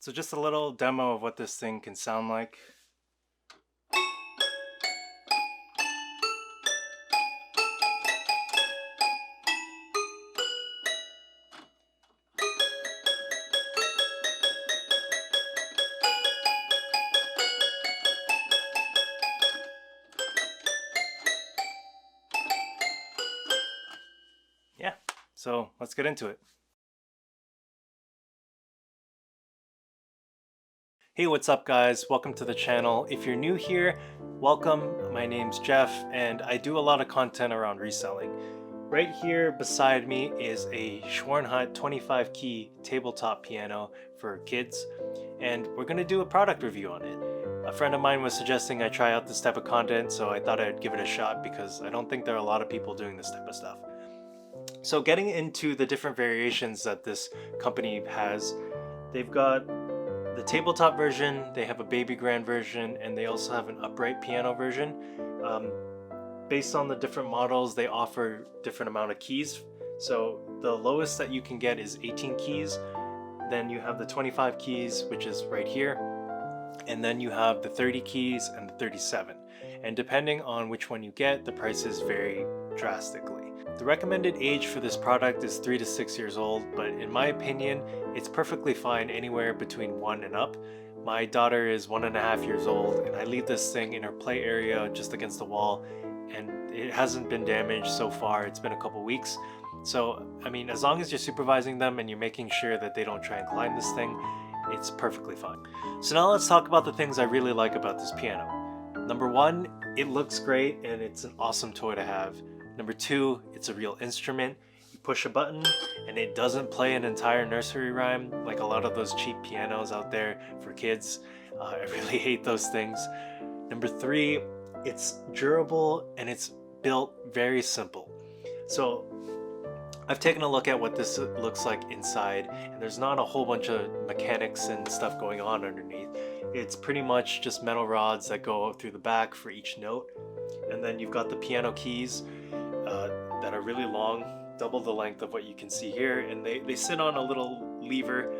So just a little demo of what this thing can sound like. Yeah, so let's get into it. Hey, what's up guys? Welcome to the channel. If you're new here, welcome. My name's Jeff and I do a lot of content around reselling. Right here beside me is a Schoenhut 25 key tabletop piano for kids, and we're gonna do a product review on it. A friend of mine was suggesting I try out this type of content, so I thought I'd give it a shot because I don't think there are a lot of people doing this type of stuff. So getting into the different variations that this company has, they've got the tabletop version, they have a baby grand version, and they also have an upright piano version. Um, Based on the different models, they offer different amount of keys. So the lowest that you can get is 18 keys. Then you have the 25 keys, which is right here. And then you have the 30 keys and the 37. And depending on which one you get, the prices vary drastically. The recommended age for this product is 3 to 6 years old, but in my opinion, it's perfectly fine anywhere between 1 and up. My daughter is 1.5 years old, and I leave this thing in her play area just against the wall, and it hasn't been damaged so far. It's been a couple weeks. So, I mean, as long as you're supervising them and you're making sure that they don't try and climb this thing, it's perfectly fine. So now let's talk about the things I really like about this piano. Number one, it looks great and it's an awesome toy to have. Number two, it's a real instrument. You push a button and it doesn't play an entire nursery rhyme like a lot of those cheap pianos out there for kids. I really hate those things. Number three, it's durable and it's built very simple. So I've taken a look at what this looks like inside, and there's not a whole bunch of mechanics and stuff going on underneath. It's pretty much just metal rods that go through the back for each note. And then you've got the piano keys that are really long, double the length of what you can see here, and they sit on a little lever,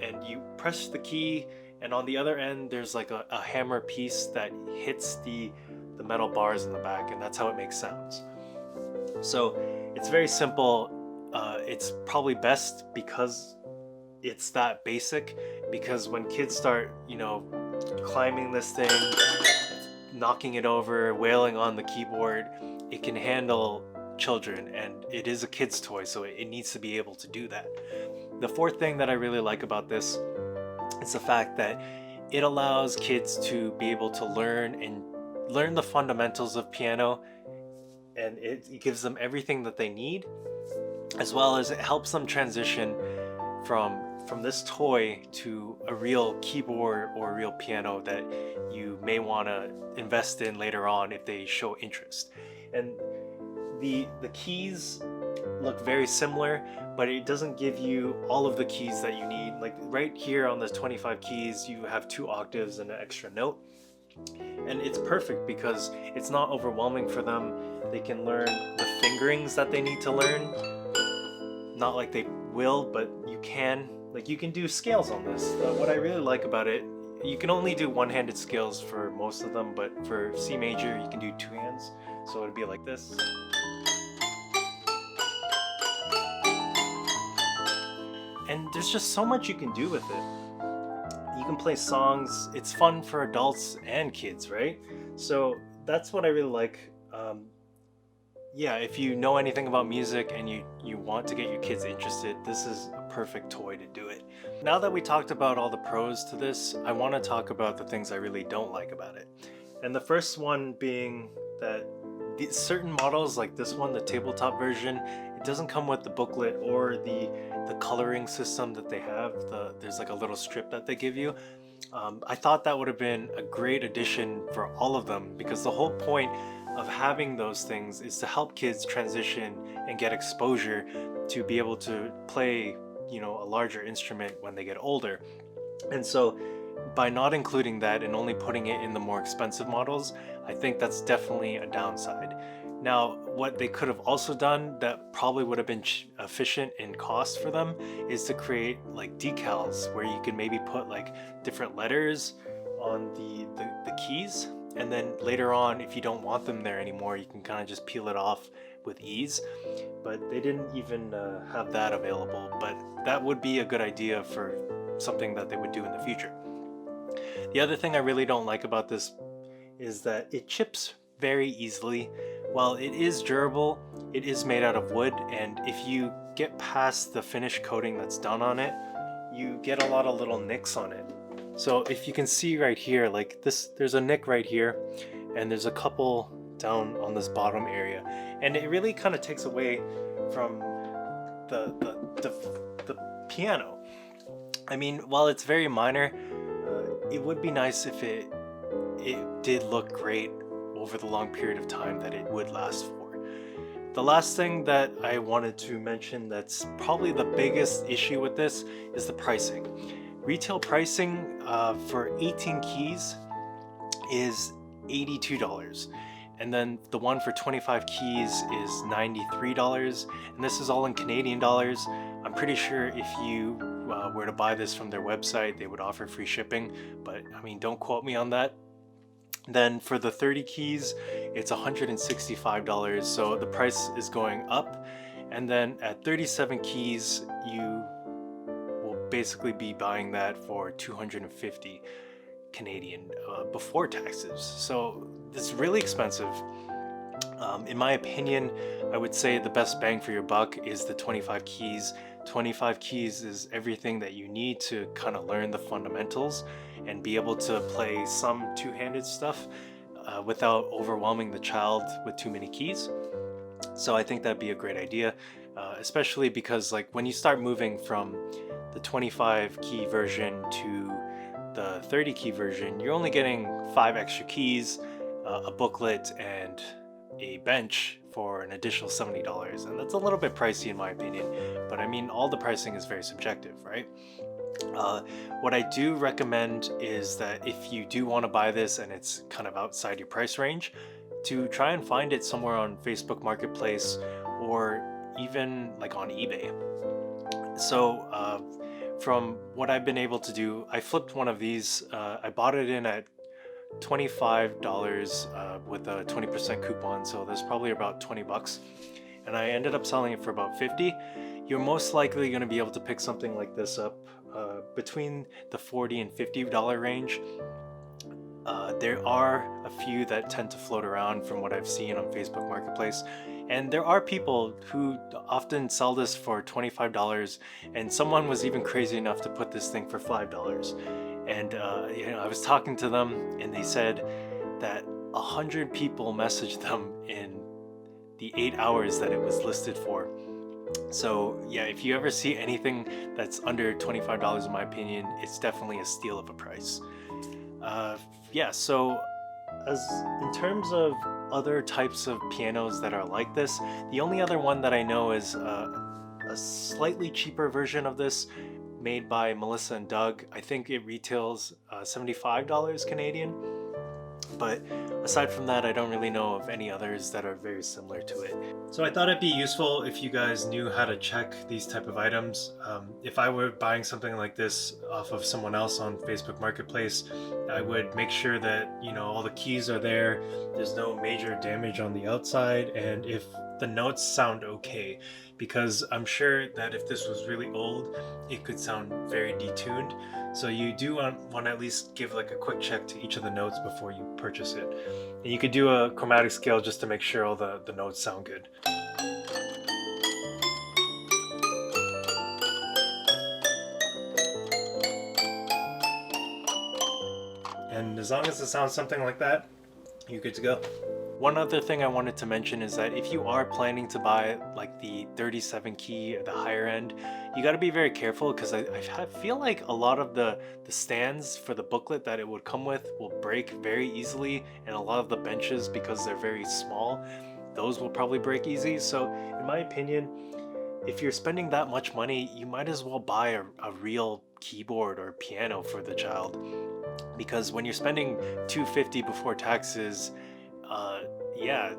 and you press the key, and on the other end there's like a hammer piece that hits the metal bars in the back, and that's how it makes sounds. So it's very simple. It's probably best because it's that basic, because when kids start, climbing this thing, knocking it over, wailing on the keyboard, it can handle children, and it is a kid's toy, so it needs to be able to do that. The fourth thing that I really like about this is the fact that it allows kids to be able to learn the fundamentals of piano, and it gives them everything that they need, as well as it helps them transition from this toy to a real keyboard or a real piano that you may want to invest in later on if they show interest. And the keys look very similar, but it doesn't give you all of the keys that you need. Like right here on the 25 keys, you have 2 octaves and an extra note. And it's perfect because it's not overwhelming for them. They can learn the fingerings that they need to learn. Not like they will, but you can. Like you can do scales on this. What I really like about it, you can only do one-handed scales for most of them, but for C major you can do 2 hands. So it'd be like this. And there's just so much you can do with it. You can play songs. It's fun for adults and kids, right? So that's what I really like. Yeah, if you know anything about music and you want to get your kids interested, this is a perfect toy to do it. Now that we talked about all the pros to this, I want to talk about the things I really don't like about it. And the first one being that certain models like this one, the tabletop version, it doesn't come with the booklet or the coloring system that they have. There's like a little strip that they give you. I thought that would have been a great addition for all of them, because the whole point of having those things is to help kids transition and get exposure to be able to play, a larger instrument when they get older. And so by not including that and only putting it in the more expensive models, I think that's definitely a downside. Now, what they could have also done that probably would have been efficient in cost for them is to create like decals where you can maybe put like different letters on the keys, and then later on, if you don't want them there anymore, you can kind of just peel it off with ease. But they didn't even have that available, but that would be a good idea for something that they would do in the future. The other thing I really don't like about this is that it chips very easily. While it is durable, it is made out of wood, and if you get past the finish coating that's done on it, you get a lot of little nicks on it. So if you can see right here, like this, there's a nick right here, and there's a couple down on this bottom area, and it really kind of takes away from the piano. I mean, while it's very minor, it would be nice if it did look great over the long period of time that it would last for. The last thing that I wanted to mention that's probably the biggest issue with this is the pricing. Retail pricing for 18 keys is $82. And then the one for 25 keys is $93. And this is all in Canadian dollars. I'm pretty sure if you were to buy this from their website, they would offer free shipping. But I mean, don't quote me on that. Then for the 30 keys, it's $165. So the price is going up. And then at 37 keys, you will basically be buying that for 250 Canadian before taxes. So it's really expensive. In my opinion, I would say the best bang for your buck is the 25 keys. 25 keys is everything that you need to kind of learn the fundamentals and be able to play some two-handed stuff without overwhelming the child with too many keys. So I think that'd be a great idea, especially because like when you start moving from the 25 key version to the 30 key version, you're only getting 5 extra keys, a booklet, and a bench for an additional $70, and that's a little bit pricey in my opinion, but I mean, all the pricing is very subjective, right? What I do recommend is that if you do want to buy this and it's kind of outside your price range, to try and find it somewhere on Facebook Marketplace or even like on eBay. So from what I've been able to do, I flipped one of these. I bought it in at $25 with a 20% coupon, so that's probably about 20 bucks, and I ended up selling it for about 50. You're most likely going to be able to pick something like this up between the $40 and $50 range. There are a few that tend to float around from what I've seen on Facebook Marketplace, and there are people who often sell this for $25, and someone was even crazy enough to put this thing for $5. And I was talking to them, and they said that 100 people messaged them in the 8 hours that it was listed for. So yeah, if you ever see anything that's under $25, in my opinion, it's definitely a steal of a price. Yeah, so as in terms of other types of pianos that are like this, the only other one that I know is a slightly cheaper version of this, made by Melissa and Doug. I think it retails $75 Canadian, but aside from that, I don't really know of any others that are very similar to it. So I thought it'd be useful if you guys knew how to check these type of items. If I were buying something like this off of someone else on Facebook Marketplace, I would make sure that, you know, all the keys are there, there's no major damage on the outside, and if the notes sound okay, because I'm sure that if this was really old, it could sound very detuned. So you do want to at least give like a quick check to each of the notes before you purchase it. And you could do a chromatic scale just to make sure all the notes sound good. And as long as it sounds something like that, you're good to go. One other thing I wanted to mention is that if you are planning to buy like the 37 key or the higher end, you got to be very careful, because I feel like a lot of the stands for the booklet that it would come with will break very easily, and a lot of the benches, because they're very small, those will probably break easy. So in my opinion, if you're spending that much money, you might as well buy a real keyboard or piano for the child, because when you're spending $250 before taxes, yeah,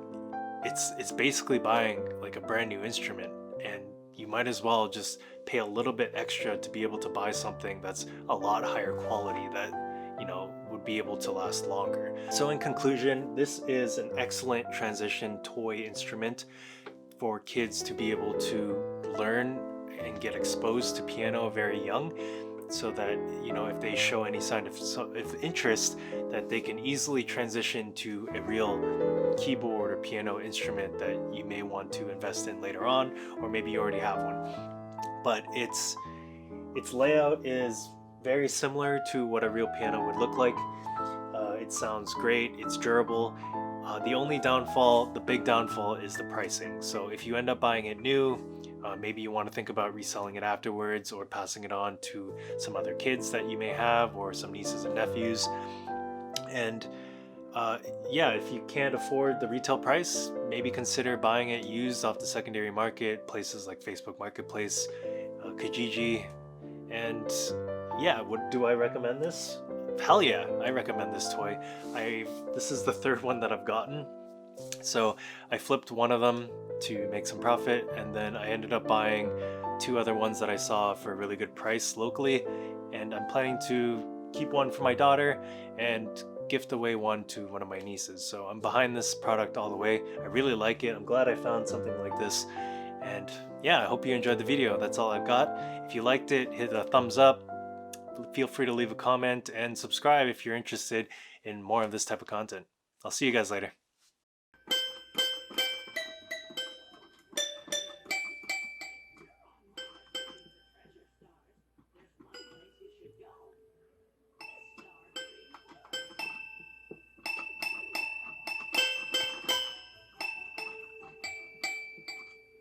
it's basically buying like a brand new instrument, and you might as well just pay a little bit extra to be able to buy something that's a lot higher quality that would be able to last longer. So in conclusion, this is an excellent transition toy instrument for kids to be able to learn and get exposed to piano very young, so that if they show any sign of interest, that they can easily transition to a real keyboard or piano instrument that you may want to invest in later on, or maybe you already have one. But its layout is very similar to what a real piano would look like. It sounds great, it's durable. The big downfall is the pricing. So if you end up buying it new, maybe you want to think about reselling it afterwards or passing it on to some other kids that you may have, or some nieces and nephews. And yeah, if you can't afford the retail price, maybe consider buying it used off the secondary market, places like Facebook Marketplace, Kijiji. And yeah, do I recommend this? Hell yeah, I recommend this toy. This is the third one that I've gotten. So I flipped one of them to make some profit, and then I ended up buying two other ones that I saw for a really good price locally, and I'm planning to keep one for my daughter and gift away one to one of my nieces. So I'm behind this product all the way. I really like it. I'm glad I found something like this. And yeah, I hope you enjoyed the video. That's all I've got. If you liked it, hit a thumbs up. Feel free to leave a comment and subscribe if you're interested in more of this type of content. I'll see you guys later.